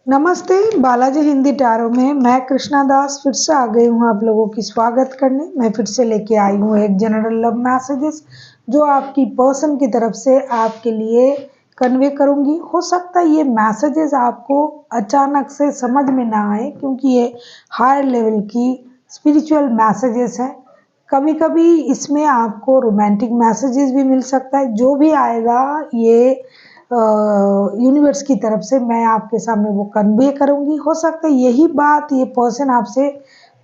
नमस्ते, बालाजी हिंदी टैरो में मैं कृष्णा दास फिर से आ गई हूँ आप लोगों की स्वागत करने। मैं फिर से लेके आई हूँ एक जनरल लव मैसेजेस जो आपकी पर्सन की तरफ से आपके लिए कन्वे करूँगी। हो सकता है ये मैसेजेस आपको अचानक से समझ में ना आए क्योंकि ये हायर लेवल की स्पिरिचुअल मैसेजेस हैं। कभी कभी इसमें आपको रोमांटिक मैसेजेस भी मिल सकता है। जो भी आएगा ये यूनिवर्स की तरफ से मैं आपके सामने वो कन्वे करूँगी। हो सकता है यही बात ये पर्सन आपसे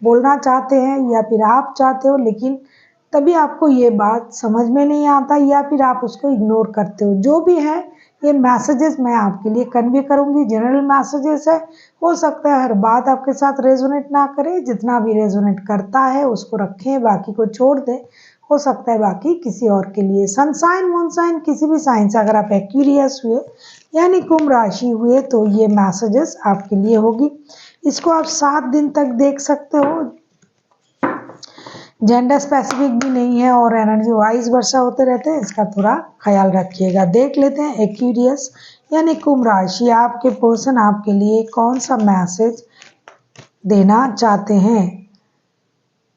बोलना चाहते हैं या फिर आप चाहते हो, लेकिन तभी आपको ये बात समझ में नहीं आता या फिर आप उसको इग्नोर करते हो। जो भी है ये मैसेजेस मैं आपके लिए कन्वे करूँगी, जनरल मैसेजेस है। हो सकता है हर बात आपके साथ रेजोनेट ना करे, जितना भी रेजोनेट करता है उसको रखें, बाकी को छोड़ दें। हो सकता है बाकी किसी और के लिए। सनसाइन मूनसाइन किसी भी साइन से अगर आप एक्वेरियस हुए यानी कुंभ राशि हुए तो ये मैसेजेस आपके लिए होगी। इसको आप 7 दिन तक देख सकते हो। जेंडर स्पेसिफिक भी नहीं है और एनर्जी वाइज वर्षा होते रहते हैं, इसका थोड़ा ख्याल रखिएगा। देख लेते हैं एक्वेरियस यानी कुंभ राशि आपके पर्सन आपके लिए कौन सा मैसेज देना चाहते हैं।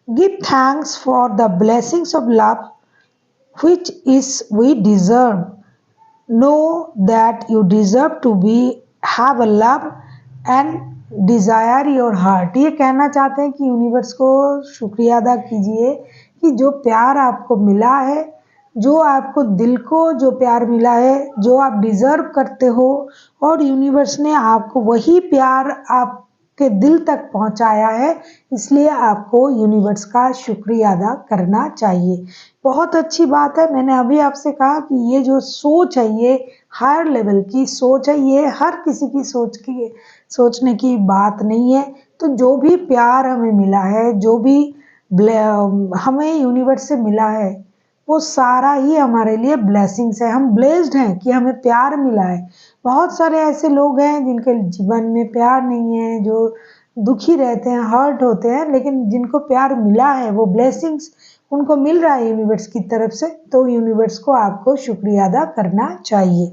Give thanks for the blessings of love which is we deserve. Know that you deserve to be have a love and desire your heart. ये कहना चाहते हैं कि यूनिवर्स को शुक्रिया अदा कीजिए कि जो प्यार आपको मिला है, जो आपको दिल को जो प्यार मिला है, जो आप डिजर्व करते हो, और यूनिवर्स ने आपको वही प्यार आपके दिल तक पहुंचाया है, इसलिए आपको यूनिवर्स का शुक्रिया अदा करना चाहिए। बहुत अच्छी बात है। मैंने अभी आपसे कहा कि ये जो सोच है ये हायर लेवल की सोच है, ये हर किसी की सोचने की बात नहीं है। तो जो भी प्यार हमें मिला है, जो भी हमें यूनिवर्स से मिला है, वो सारा ही हमारे लिए ब्लेसिंग्स है। हम ब्लेस्ड हैं कि हमें प्यार मिला है। बहुत सारे ऐसे लोग हैं जिनके जीवन में प्यार नहीं है, जो दुखी रहते हैं, हर्ट होते हैं, लेकिन जिनको प्यार मिला है वो ब्लेसिंग्स उनको मिल रहा है यूनिवर्स की तरफ से, तो यूनिवर्स को आपको शुक्रिया अदा करना चाहिए।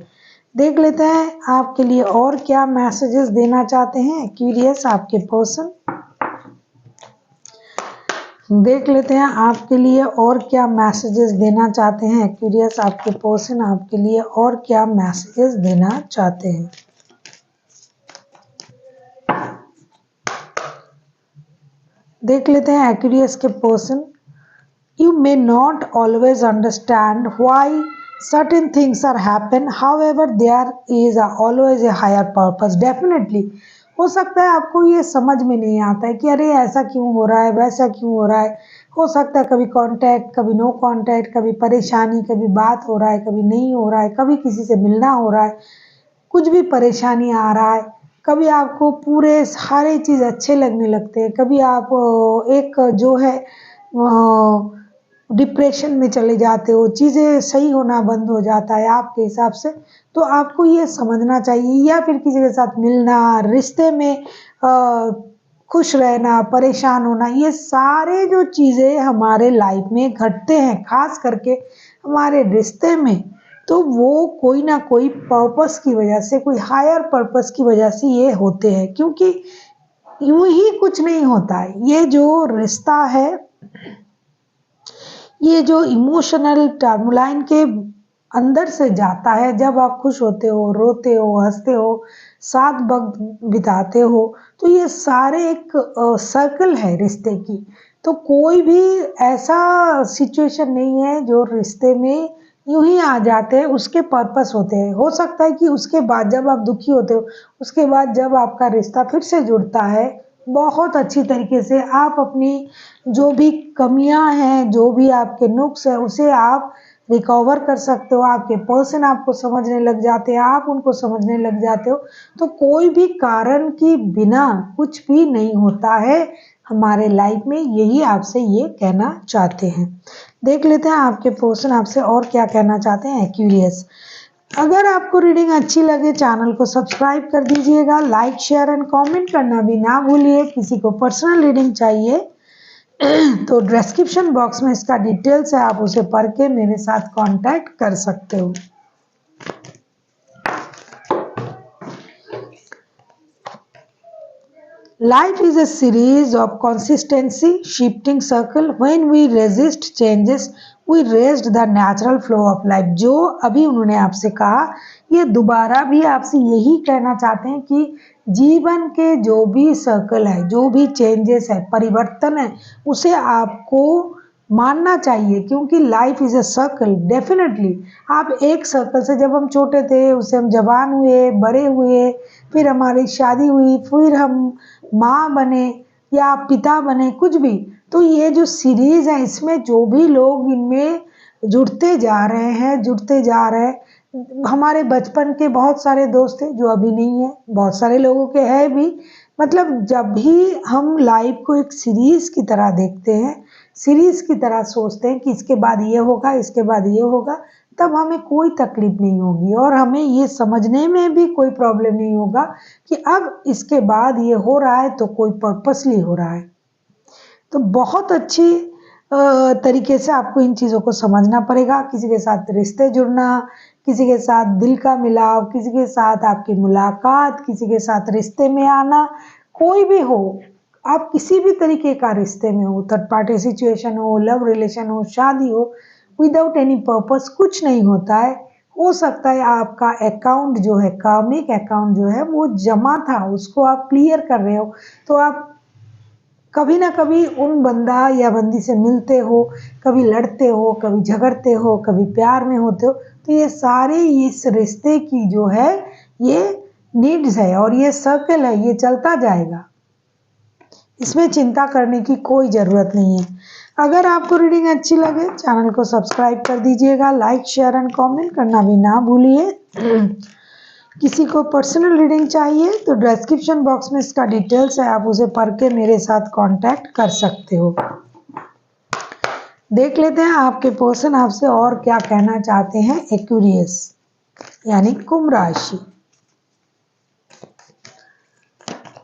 देख लेते हैं आपके लिए और क्या मैसेजेस देना चाहते हैं क्यूरियस आपके पर्सन। देख लेते हैं आपके लिए और क्या मैसेजेस देना चाहते हैं क्यूरियस आपके पर्सन आपके लिए और क्या मैसेजेस देना चाहते हैं। देख लेते हैं एक्यूरियस के person. You may not always understand why certain things are happen. However, there is always a higher purpose. Definitely, हो सकता है आपको ये समझ में नहीं आता है कि अरे ऐसा क्यों हो रहा है, वैसा क्यों हो रहा है। हो सकता है कभी कांटेक्ट, कभी नो कांटेक्ट, कभी परेशानी, कभी बात हो रहा है, कभी नहीं हो रहा है, कभी किसी से मिलना हो रहा है, कुछ भी परेशानी आ रहा है। कभी आपको पूरे सारे चीज़ अच्छे लगने लगते हैं, कभी आप एक जो है डिप्रेशन में चले जाते हो, चीज़ें सही होना बंद हो जाता है आपके हिसाब से। तो आपको ये समझना चाहिए, या फिर किसी के साथ मिलना, रिश्ते में खुश रहना, परेशान होना, ये सारे जो चीज़ें हमारे लाइफ में घटते हैं, खास करके हमारे रिश्ते में, तो वो कोई ना कोई पर्पस की वजह से, कोई हायर पर्पस की वजह से ये होते हैं। क्योंकि यूं ही कुछ नहीं होता है। ये जो रिश्ता है, ये जो इमोशनल टर्मलाइन के अंदर से जाता है, जब आप खुश होते हो, रोते हो, हंसते हो, साथ वक्त बिताते हो, तो ये सारे एक सर्कल है रिश्ते की। तो कोई भी ऐसा सिचुएशन नहीं है जो रिश्ते में यूं ही आ जाते हैं, उसके पर्पस होते हैं। हो सकता है कि उसके बाद जब आप दुखी होते हो, उसके बाद जब आपका रिश्ता फिर से जुड़ता है, बहुत अच्छी तरीके से आप अपनी जो भी कमियां हैं, जो भी आपके नुक्स है, उसे आप रिकवर कर सकते हो। आपके पर्सन आपको समझने लग जाते हैं, आप उनको समझने लग जाते हो। तो कोई भी कारण के बिना कुछ भी नहीं होता है हमारे लाइफ में, यही आपसे ये कहना चाहते हैं। देख लेते हैं आपके पर्सन आपसे और क्या कहना चाहते हैं क्यूरियस। अगर आपको रीडिंग अच्छी लगे चैनल को सब्सक्राइब कर दीजिएगा, लाइक शेयर एंड कमेंट करना भी ना भूलिए। किसी को पर्सनल रीडिंग चाहिए तो डिस्क्रिप्शन बॉक्स में इसका डिटेल्स है, आप उसे पढ़ के मेरे साथ कांटेक्ट कर सकते हो। Life is a series of consistency shifting circle. When we resist changes, we resist the natural flow of life. जो अभी उन्होंने आपसे कहा, ये दोबारा भी आपसे यही कहना चाहते हैं कि जीवन के जो भी सर्कल है, जो भी चेंजेस है, परिवर्तन है, उसे आपको मानना चाहिए, क्योंकि life is a circle. Definitely आप एक सर्कल से, जब हम छोटे थे उससे हम जवान हुए, बड़े हुए, फिर हमारी शादी हुई, फिर हम माँ बने या पिता बने, कुछ भी, तो ये जो सीरीज है इसमें जो भी लोग इनमें जुड़ते जा रहे हैं, जुड़ते जा रहे हैं। हमारे बचपन के बहुत सारे दोस्त हैं जो अभी नहीं है, बहुत सारे लोगों के हैं भी। मतलब जब भी हम लाइफ को एक सीरीज की तरह देखते हैं, सीरीज की तरह सोचते हैं कि इसके बाद ये होगा, इसके बाद ये होगा, तब हमें कोई तकलीफ नहीं होगी और हमें ये समझने में भी कोई प्रॉब्लम नहीं होगा कि अब इसके बाद ये हो रहा है तो कोई पर्पसली हो रहा है। तो बहुत अच्छी तरीके से आपको इन चीज़ों को समझना पड़ेगा। किसी के साथ रिश्ते जुड़ना, किसी के साथ दिल का मिलाव, किसी के साथ आपकी मुलाकात, किसी के साथ रिश्ते में आना, कोई भी हो, आप किसी भी तरीके का रिश्ते में हो, थर्ड पार्टी सिचुएशन हो, लव रिलेशन हो, शादी हो, विदाउट एनी पर्पस कुछ नहीं होता है। हो सकता है आपका अकाउंट जो है, कार्मिक अकाउंट जो है वो जमा था, उसको आप क्लियर कर रहे हो, तो आप कभी ना कभी उन बंदा या बंदी से मिलते हो, कभी लड़ते हो, कभी झगड़ते हो, कभी प्यार में होते हो, तो ये सारे इस रिश्ते की जो है ये नीड्स है और ये सर्कल है, ये चलता जाएगा, इसमें चिंता करने की कोई ज़रूरत नहीं है। अगर आपको रीडिंग अच्छी लगे चैनल को सब्सक्राइब कर दीजिएगा, लाइक शेयर एंड कमेंट करना भी ना भूलिए। किसी को पर्सनल रीडिंग चाहिए तो डिस्क्रिप्शन बॉक्स में इसका डिटेल्स है, आप उसे पढ़ के मेरे साथ कांटेक्ट कर सकते हो। देख लेते हैं आपके पर्सन आपसे और क्या कहना चाहते हैं। एक्वेरियस यानी कुंभ राशि,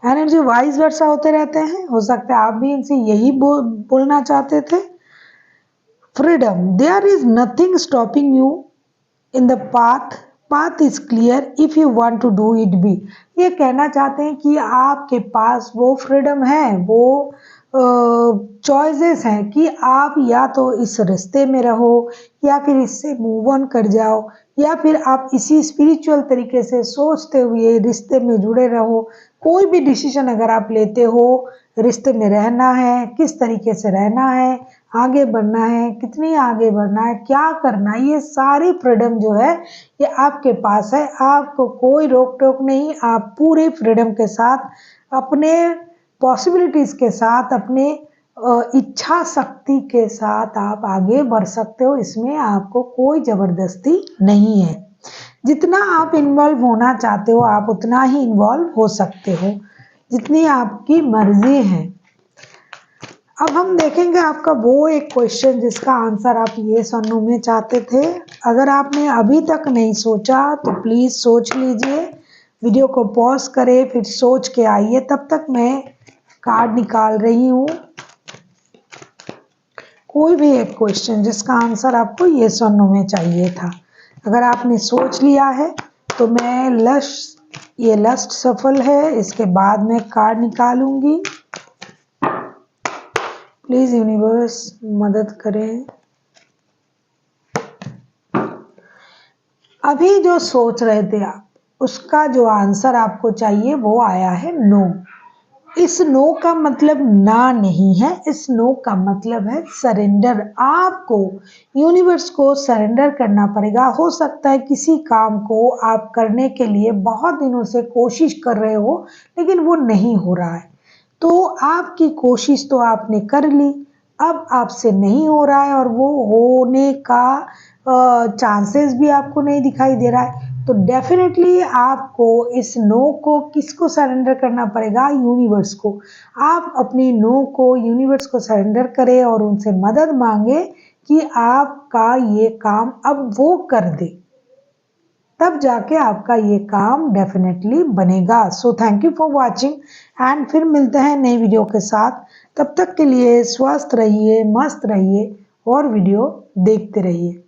एनर्जी वाइस वर्षा होते रहते हैं, हो सकता है आप भी इनसे यही बोलना चाहते थे। Freedom, there is nothing stopping you in the path is clear if you want to do it be. ये कहना चाहते हैं कि आपके पास वो फ्रीडम है, वो चॉइसेस हैं कि आप या तो इस रिश्ते में रहो या फिर इससे मूव ऑन कर जाओ, या फिर आप इसी स्पिरिचुअल तरीके से सोचते हुए रिश्ते में जुड़े रहो। कोई भी डिसीजन अगर आप लेते हो, रिश्ते में रहना है, किस तरीके से रहना है, आगे बढ़ना है, कितनी आगे बढ़ना है, क्या करना है, ये सारी फ्रीडम जो है ये आपके पास है। आपको कोई रोक टोक नहीं, आप पूरे फ्रीडम के साथ, अपने पॉसिबिलिटीज़ के साथ, अपने इच्छा शक्ति के साथ आप आगे बढ़ सकते हो। इसमें आपको कोई ज़बरदस्ती नहीं है। जितना आप इन्वॉल्व होना चाहते हो आप उतना ही इन्वॉल्व हो सकते हो, जितनी आपकी मर्जी है। अब हम देखेंगे आपका वो एक क्वेश्चन जिसका आंसर आप येस और नो में चाहते थे। अगर आपने अभी तक नहीं सोचा तो प्लीज़ सोच लीजिए, वीडियो को पॉज करें फिर सोच के आइए। तब तक मैं कार्ड निकाल रही हूँ। कोई भी एक क्वेश्चन जिसका आंसर आपको येस और नो में चाहिए था। अगर आपने सोच लिया है तो मैं ये लस्ट सफल है, इसके बाद मैं कार्ड निकालूंगी। प्लीज यूनिवर्स मदद करें। अभी जो सोच रहे थे आप, उसका जो आंसर आपको चाहिए वो आया है नो। इस नो का मतलब ना नहीं है, इस नो का मतलब है सरेंडर। आपको यूनिवर्स को सरेंडर करना पड़ेगा। हो सकता है किसी काम को आप करने के लिए बहुत दिनों से कोशिश कर रहे हो लेकिन वो नहीं हो रहा है, तो आपकी कोशिश तो आपने कर ली, अब आपसे नहीं हो रहा है और वो होने का चांसेस भी आपको नहीं दिखाई दे रहा है, तो डेफिनेटली आपको इस नो को किसको सरेंडर करना पड़ेगा? यूनिवर्स को। आप अपनी नो को यूनिवर्स को सरेंडर करें और उनसे मदद मांगे कि आपका ये काम अब वो कर दे, तब जाके आपका ये काम डेफिनेटली बनेगा। So thank you for watching and फिर मिलते हैं नई वीडियो के साथ। तब तक के लिए स्वस्थ रहिए, मस्त रहिए और वीडियो देखते रहिए।